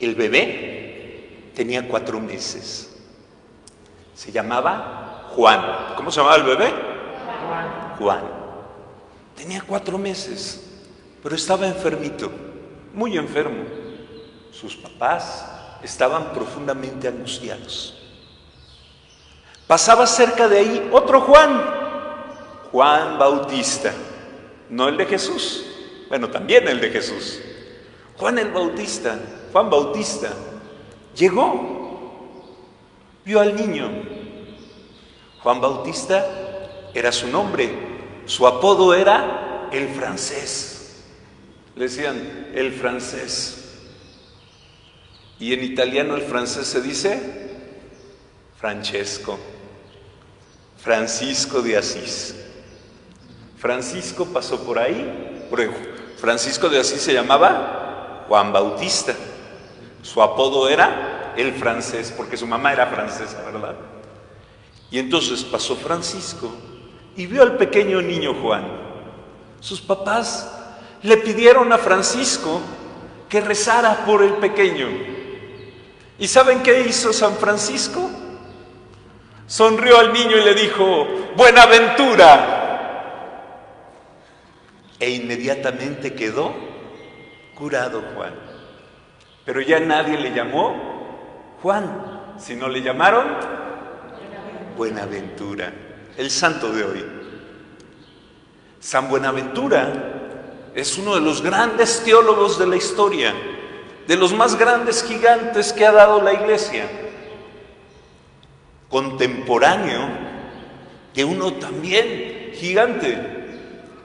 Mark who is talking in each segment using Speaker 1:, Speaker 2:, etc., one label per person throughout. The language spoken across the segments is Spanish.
Speaker 1: El bebé tenía 4 meses. Se llamaba Juan. ¿Cómo se llamaba el bebé? Juan. Tenía 4 meses, pero estaba enfermito, muy enfermo. Sus papás estaban profundamente angustiados. Pasaba cerca de ahí otro Juan, Juan Bautista, no el de Jesús, bueno, también el de Jesús. Juan Bautista, llegó, vio al niño. Juan Bautista era su nombre, su apodo era el francés. Le decían el francés. Y en italiano el francés se dice Francesco, Francisco de Asís. Francisco pasó por ahí, porque Francisco de Asís se llamaba Juan Bautista. Su apodo era el francés, porque su mamá era francesa, ¿verdad? Y entonces pasó Francisco y vio al pequeño niño Juan. Sus papás le pidieron a Francisco que rezara por el pequeño. ¿Y saben qué hizo San Francisco? Sonrió al niño y le dijo: ¡Buenaventura! E inmediatamente quedó curado Juan. Pero ya nadie le llamó Juan, sino le llamaron Buenaventura, el santo de hoy. San Buenaventura es uno de los grandes teólogos de la historia, de los más grandes gigantes que ha dado la Iglesia, contemporáneo de uno también gigante,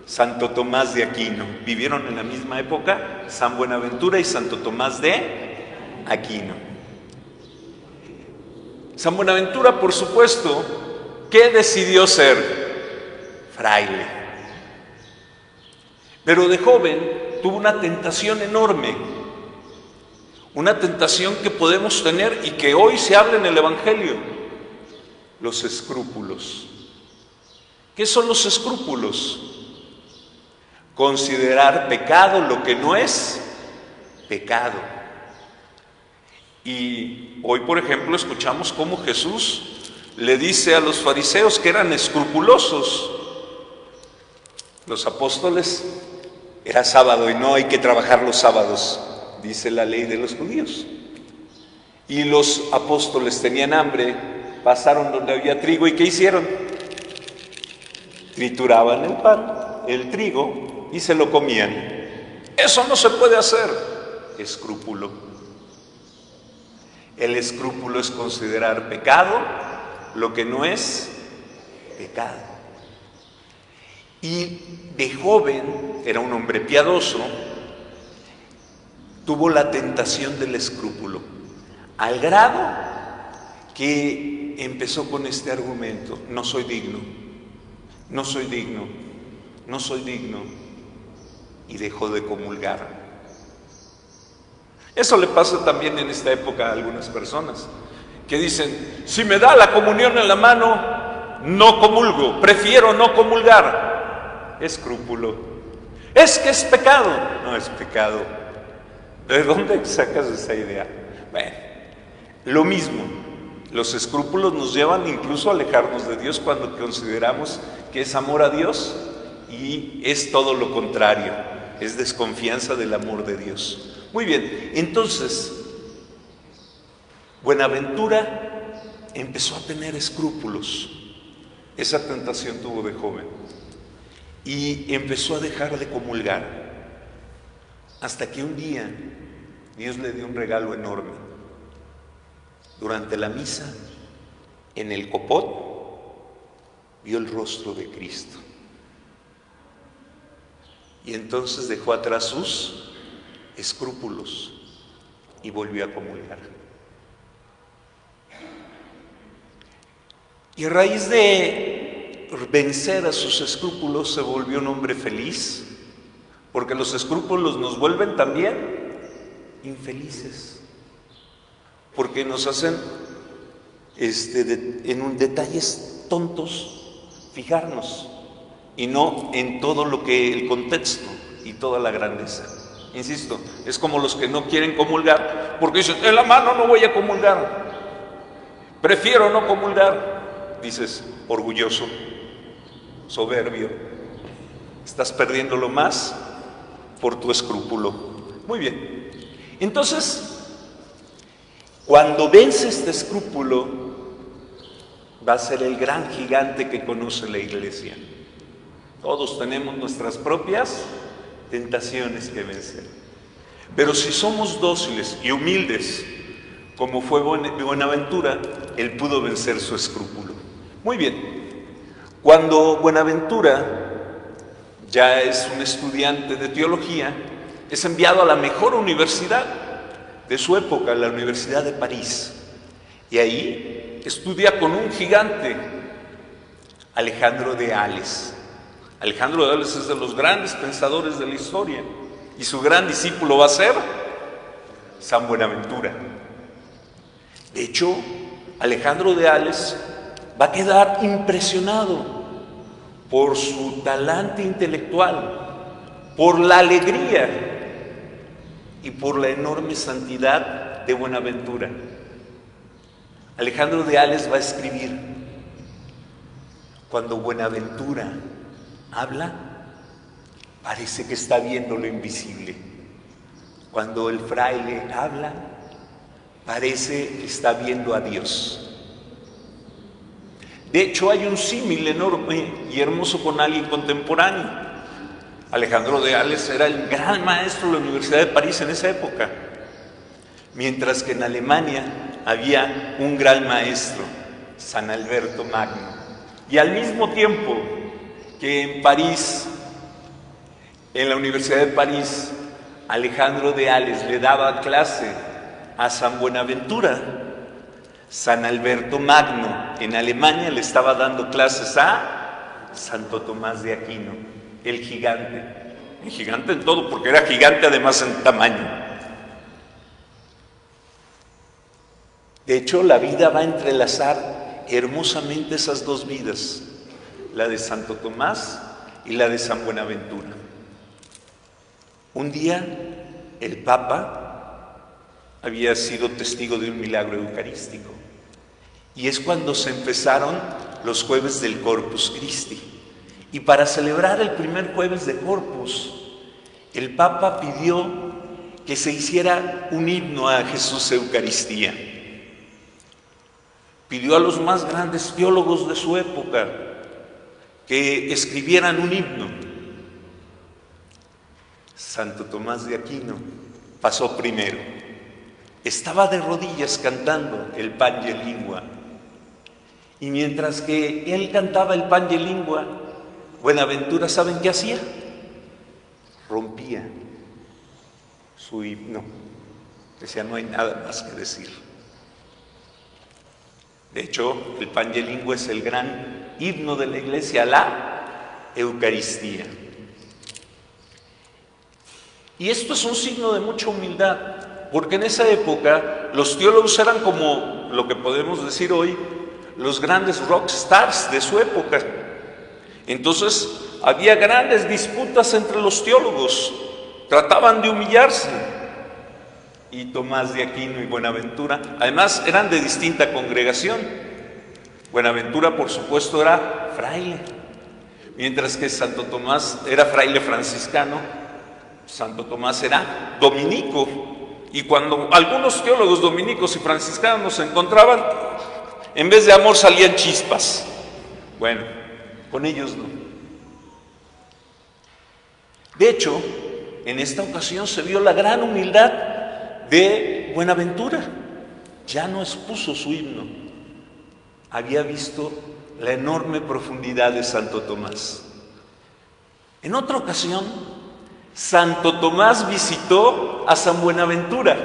Speaker 1: Santo Tomás de Aquino. Vivieron en la misma época San Buenaventura y Santo Tomás de Aquino. San Buenaventura, por supuesto, ¿qué decidió ser? Fraile. Pero de joven tuvo una tentación enorme, una tentación que podemos tener y que hoy se habla en el Evangelio: los escrúpulos. ¿Qué son los escrúpulos? Considerar pecado lo que no es pecado. Y hoy, por ejemplo, escuchamos cómo Jesús le dice a los fariseos que eran escrupulosos. Los apóstoles, era sábado y no hay que trabajar los sábados, dice la ley de los judíos. Y los apóstoles tenían hambre, pasaron donde había trigo y ¿qué hicieron? Trituraban el pan, el trigo, y se lo comían. Eso no se puede hacer. Escrúpulo. El escrúpulo es considerar pecado lo que no es pecado. Y de joven, era un hombre piadoso, tuvo la tentación del escrúpulo, al grado que empezó con este argumento: no soy digno, no soy digno, no soy digno, y dejó de comulgar. Eso le pasa también en esta época a algunas personas que dicen: si me da la comunión en la mano, no comulgo, prefiero no comulgar. Escrúpulo. Es que es pecado. No es pecado. ¿De dónde sacas esa idea? Bueno, lo mismo. Los escrúpulos nos llevan incluso a alejarnos de Dios cuando consideramos que es amor a Dios y es todo lo contrario, es desconfianza del amor de Dios. Muy bien, entonces Buenaventura empezó a tener escrúpulos. Esa tentación tuvo de joven y empezó a dejar de comulgar, hasta que un día Dios le dio un regalo enorme. Durante la misa, en el copón, vio el rostro de Cristo. Y entonces dejó atrás sus escrúpulos y volvió a comulgar. Y a raíz de vencer a sus escrúpulos, se volvió un hombre feliz, porque los escrúpulos nos vuelven también infelices, porque nos hacen en detalles tontos fijarnos, y no en todo lo que el contexto y toda la grandeza. Insisto, es como los que no quieren comulgar, porque dicen, en la mano no voy a comulgar, prefiero no comulgar. Dices, orgulloso, soberbio, estás perdiendo lo más por tu escrúpulo. Muy bien, entonces, cuando vence este escrúpulo, va a ser el gran gigante que conoce la Iglesia. Todos tenemos nuestras propias tentaciones que vencer. Pero si somos dóciles y humildes, como fue Buenaventura, él pudo vencer su escrúpulo. Muy bien, cuando Buenaventura ya es un estudiante de teología, es enviado a la mejor universidad de su época, la Universidad de París. Y ahí estudia con un gigante, Alejandro de Ales. Alejandro de Ales es de los grandes pensadores de la historia, y su gran discípulo va a ser San Buenaventura. De hecho, Alejandro de Ales va a quedar impresionado por su talante intelectual, por la alegría y por la enorme santidad de Buenaventura. Alejandro de Ales va a escribir: cuando Buenaventura habla, parece que está viendo lo invisible. Cuando el fraile habla, parece que está viendo a Dios. De hecho, hay un símil enorme y hermoso con alguien contemporáneo. Alejandro de Ales era el gran maestro de la Universidad de París en esa época, mientras que en Alemania había un gran maestro, San Alberto Magno. Y al mismo tiempo que en París, en la Universidad de París, Alejandro de Ales le daba clase a San Buenaventura, San Alberto Magno en Alemania le estaba dando clases a Santo Tomás de Aquino, el gigante en todo, porque era gigante además en tamaño. De hecho, la vida va a entrelazar hermosamente esas dos vidas, la de Santo Tomás y la de San Buenaventura. Un día el Papa había sido testigo de un milagro eucarístico, y es cuando se empezaron los jueves del Corpus Christi. Y para celebrar el primer jueves de Corpus, el Papa pidió que se hiciera un himno a Jesús Eucaristía. Pidió a los más grandes teólogos de su época que escribieran un himno. Santo Tomás de Aquino pasó primero. Estaba de rodillas cantando el Pange Lingua. Y mientras que él cantaba el Pange Lingua, Buenaventura, ¿saben qué hacía? Rompía su himno. Decía, no hay nada más que decir. De hecho, el Pange Lingua es el gran himno de la Iglesia a la Eucaristía. Y esto es un signo de mucha humildad, porque en esa época los teólogos eran como lo que podemos decir hoy, los grandes rock stars de su época. Entonces, había grandes disputas entre los teólogos, trataban de humillarse. Y Tomás de Aquino y Buenaventura, además eran de distinta congregación. Buenaventura, por supuesto, era fraile, mientras que Santo Tomás era fraile franciscano, Santo Tomás era dominico. Y cuando algunos teólogos dominicos y franciscanos se encontraban, en vez de amor salían chispas. Bueno, con ellos no. De hecho, en esta ocasión se vio la gran humildad de Buenaventura. Ya no expuso su himno. Había visto la enorme profundidad de Santo Tomás. En otra ocasión, Santo Tomás visitó a San Buenaventura.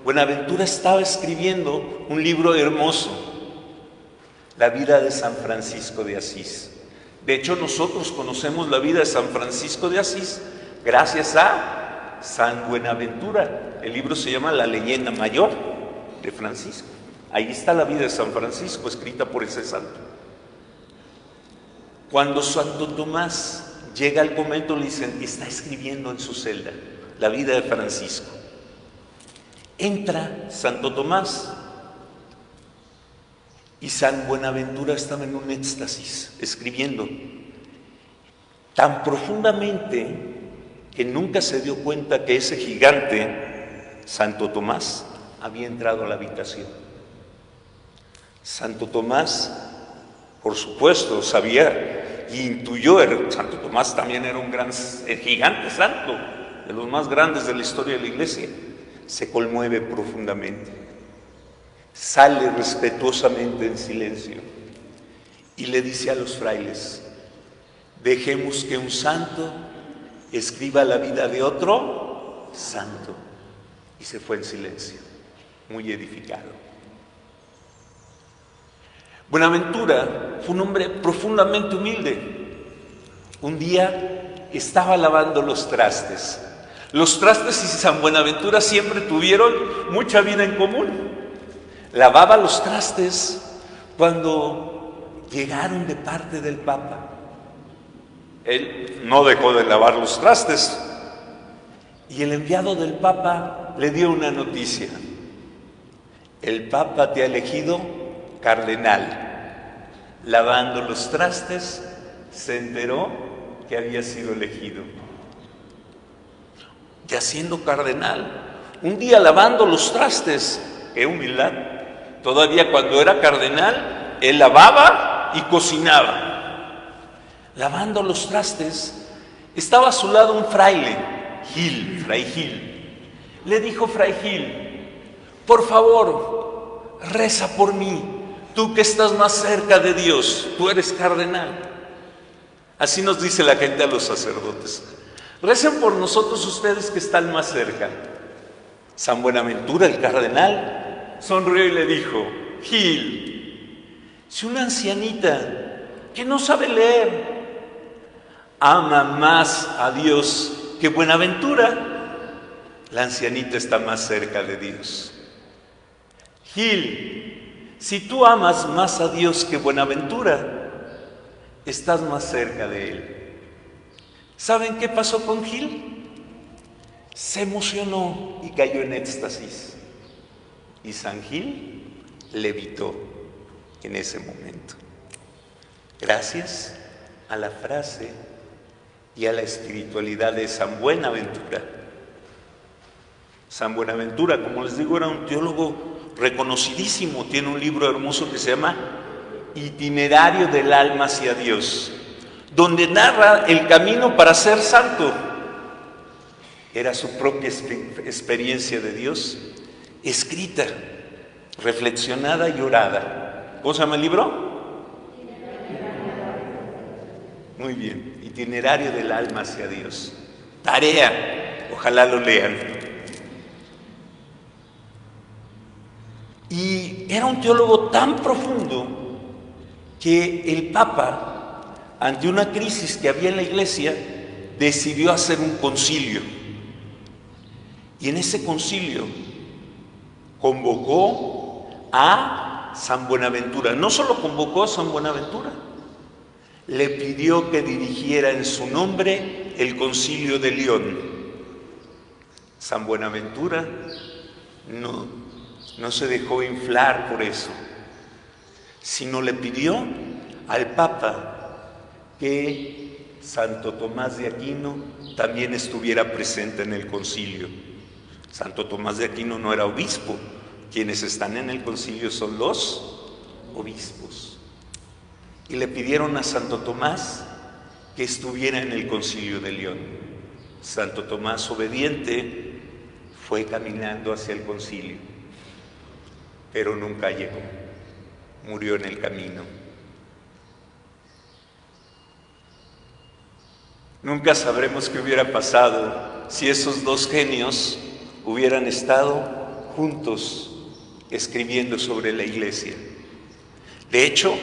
Speaker 1: Buenaventura estaba escribiendo un libro hermoso, la vida de San Francisco de Asís. De hecho, nosotros conocemos la vida de San Francisco de Asís gracias a San Buenaventura. El libro se llama La leyenda mayor de Francisco. Ahí está la vida de San Francisco, escrita por ese santo. Cuando Santo Tomás llega al convento, le dicen, está escribiendo en su celda la vida de Francisco. Entra Santo Tomás y San Buenaventura estaba en un éxtasis, escribiendo tan profundamente que nunca se dio cuenta que ese gigante, Santo Tomás, había entrado a la habitación. Santo Tomás, por supuesto, sabía y intuyó, Santo Tomás también era un gran gigante santo, de los más grandes de la historia de la Iglesia. Se conmueve profundamente, sale respetuosamente en silencio y le dice a los frailes: dejemos que un santo escriba la vida de otro santo. Y se fue en silencio, muy edificado. Buenaventura fue un hombre profundamente humilde. Un día estaba lavando los trastes. Los trastes y San Buenaventura siempre tuvieron mucha vida en común. Lavaba los trastes cuando llegaron de parte del Papa. Él no dejó de lavar los trastes y el enviado del Papa le dio una noticia: el Papa te ha elegido cardenal. Lavando los trastes se enteró que había sido elegido. Ya siendo cardenal, un día lavando los trastes, qué humildad, todavía cuando era cardenal, él lavaba y cocinaba. Lavando los trastes, estaba a su lado un fraile, Fray Gil. Le dijo Fray Gil: por favor, reza por mí, tú que estás más cerca de Dios, tú eres cardenal. Así nos dice la gente a los sacerdotes: recen por nosotros ustedes que están más cerca. San Buenaventura, el cardenal, sonrió y le dijo: Gil, si una ancianita que no sabe leer ama más a Dios que Buenaventura, la ancianita está más cerca de Dios. Gil, si tú amas más a Dios que Buenaventura, estás más cerca de Él. ¿Saben qué pasó con Gil? Se emocionó y cayó en éxtasis. Y San Gil levitó en ese momento. Gracias a la frase y a la espiritualidad de San Buenaventura. San Buenaventura, como les digo, era un teólogo reconocidísimo. Tiene un libro hermoso que se llama Itinerario del alma hacia Dios, donde narra el camino para ser santo. Era su propia experiencia de Dios, escrita, reflexionada y orada. ¿Cómo se llama el libro? Muy bien, Itinerario del alma hacia Dios. Tarea, ojalá lo lean. Y era un teólogo tan profundo que el Papa, ante una crisis que había en la Iglesia, decidió hacer un concilio. Y en ese concilio convocó a San Buenaventura. No solo convocó a San Buenaventura, le pidió que dirigiera en su nombre el concilio de León. San Buenaventura no se dejó inflar por eso, sino le pidió al Papa que Santo Tomás de Aquino también estuviera presente en el concilio. Santo Tomás de Aquino no era obispo, quienes están en el concilio son los obispos. Y le pidieron a Santo Tomás que estuviera en el concilio de León. Santo Tomás, obediente, fue caminando hacia el concilio, pero nunca llegó, murió en el camino. Nunca sabremos qué hubiera pasado si esos dos genios hubieran estado juntos escribiendo sobre la Iglesia. De hecho,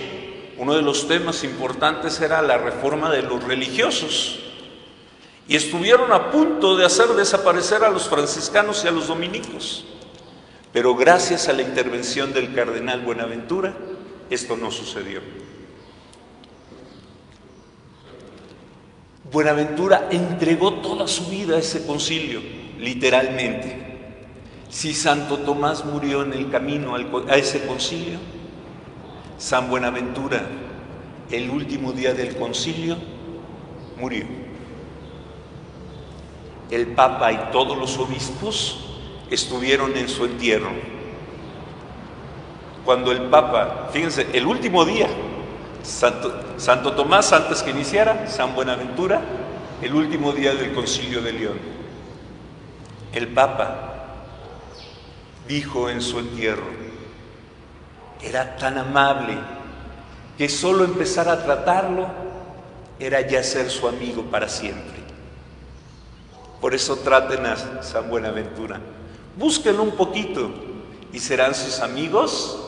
Speaker 1: uno de los temas importantes era la reforma de los religiosos, y estuvieron a punto de hacer desaparecer a los franciscanos y a los dominicos, pero gracias a la intervención del cardenal Buenaventura, esto no sucedió. Buenaventura entregó toda su vida a ese concilio, literalmente. Si Santo Tomás murió en el camino a ese concilio, San Buenaventura, el último día del concilio, murió. El Papa y todos los obispos estuvieron en su entierro. Cuando el Papa, fíjense, el último día, Santo Tomás antes que iniciara, San Buenaventura, el último día del Concilio de León. El Papa dijo en su entierro, era tan amable que solo empezar a tratarlo era ya ser su amigo para siempre. Por eso traten a San Buenaventura, búsquenlo un poquito y serán sus amigos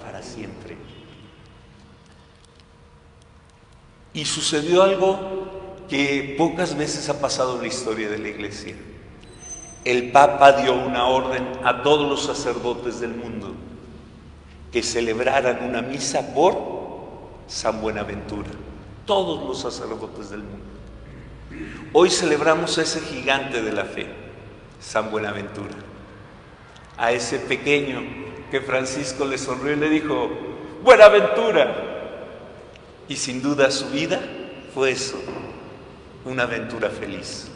Speaker 1: para siempre. Y sucedió algo que pocas veces ha pasado en la historia de la Iglesia. El Papa dio una orden a todos los sacerdotes del mundo que celebraran una misa por San Buenaventura. Todos los sacerdotes del mundo. Hoy celebramos a ese gigante de la fe, San Buenaventura. A ese pequeño que Francisco le sonrió y le dijo, Buenaventura. Y sin duda su vida fue eso, una aventura feliz.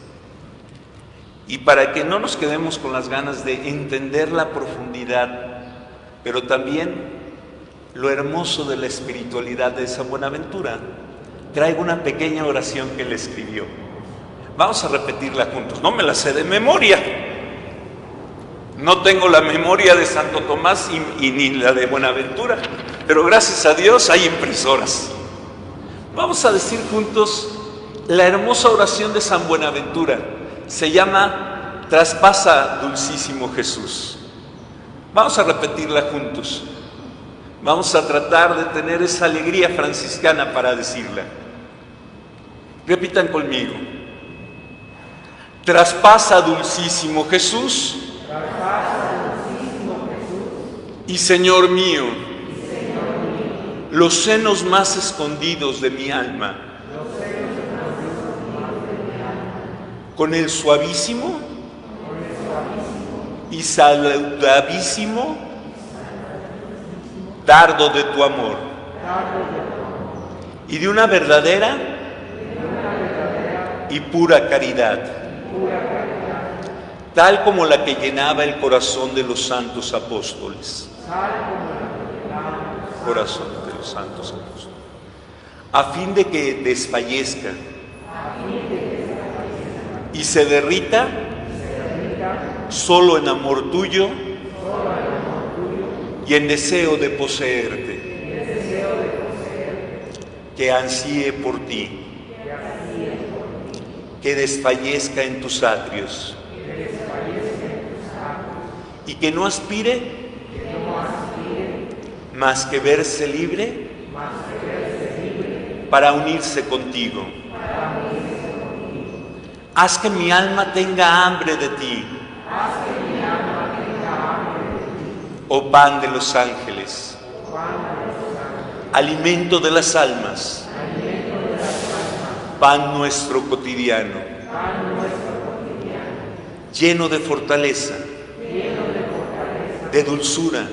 Speaker 1: Y para que no nos quedemos con las ganas de entender la profundidad, pero también lo hermoso de la espiritualidad de San Buenaventura, traigo una pequeña oración que él escribió. Vamos a repetirla juntos. No me la sé de memoria. No tengo la memoria de Santo Tomás y ni la de Buenaventura, pero gracias a Dios hay impresoras. Vamos a decir juntos la hermosa oración de San Buenaventura. Se llama Traspasa, dulcísimo Jesús. Vamos a repetirla juntos. Vamos a tratar de tener esa alegría franciscana para decirla. Repitan conmigo. Traspasa, dulcísimo Jesús. Y Señor mío, los senos más escondidos de mi alma, con el suavísimo y saludavísimo dardo de tu amor y de una verdadera y pura caridad, tal como la que llenaba el corazón de los santos apóstoles. Corazón de los santos apóstoles. A fin de que desfallezca y se derrita solo en amor tuyo y en deseo de poseerte, que ansíe por ti, que desfallezca en tus atrios y que no aspire más que verse libre para unirse contigo. Haz que mi alma tenga hambre de ti, oh pan de los ángeles, alimento de las almas, pan nuestro cotidiano, lleno de fortaleza, de dulzura,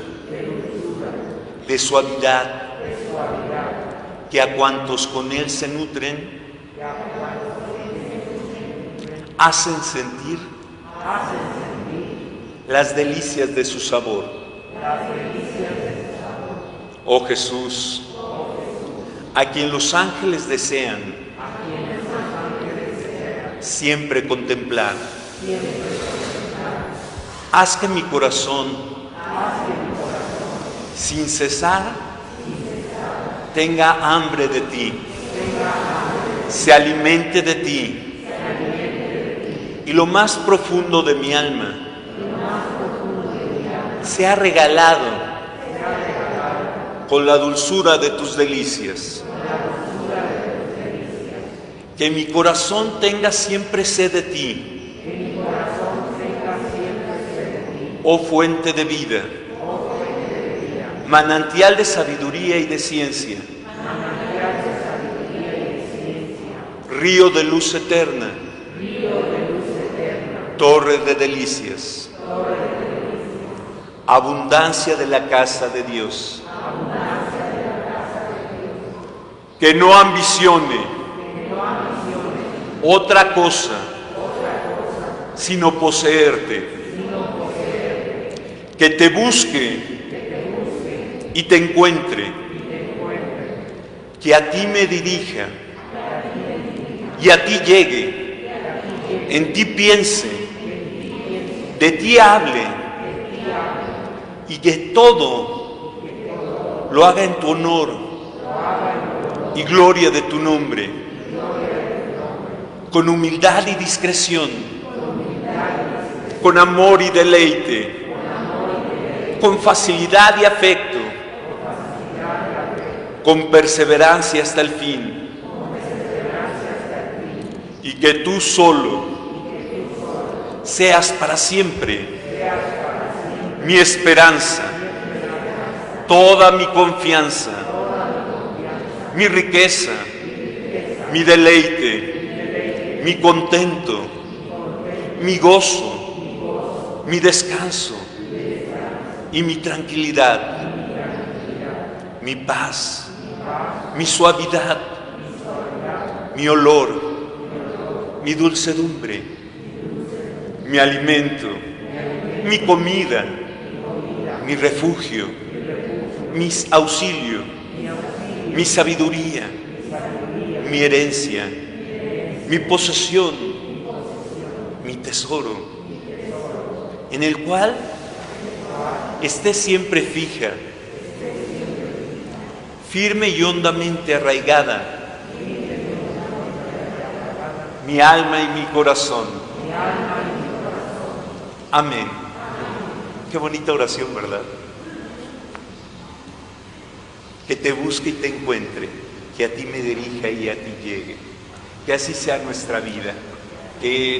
Speaker 1: de suavidad, que a cuantos con él se nutren, hacen sentir las delicias de su sabor. Oh Jesús, a quien los ángeles desean siempre contemplar, haz que mi corazón sin cesar tenga hambre de ti, se alimente de ti, y lo más profundo de mi alma sea regalado con la dulzura de tus delicias. Que mi corazón tenga siempre sed de ti, oh fuente de vida, manantial de sabiduría y de ciencia, río de luz eterna, torre de delicias, abundancia de la casa de Dios. Que no ambicione otra cosa sino poseerte. Que te busque y te encuentre. Que a ti me dirija y a ti llegue. En ti piense, de ti hable y que todo lo haga en tu honor y gloria de tu nombre, con humildad y discreción, con amor y deleite, con facilidad y afecto, con perseverancia hasta el fin, y que tú solo seas para siempre mi esperanza, toda mi confianza, mi riqueza, mi deleite, mi contento, mi gozo, mi descanso y mi tranquilidad, mi paz, mi suavidad, mi olor, mi dulcedumbre, mi alimento, mi comida, mi refugio, mi auxilio, mi sabiduría, mi herencia, mi posesión, mi tesoro, en el cual esté siempre fija, firme y hondamente arraigada, mi alma y mi corazón. Amén. Qué bonita oración, ¿verdad? Que te busque y te encuentre, que a ti me dirija y a ti llegue. Que así sea nuestra vida. Que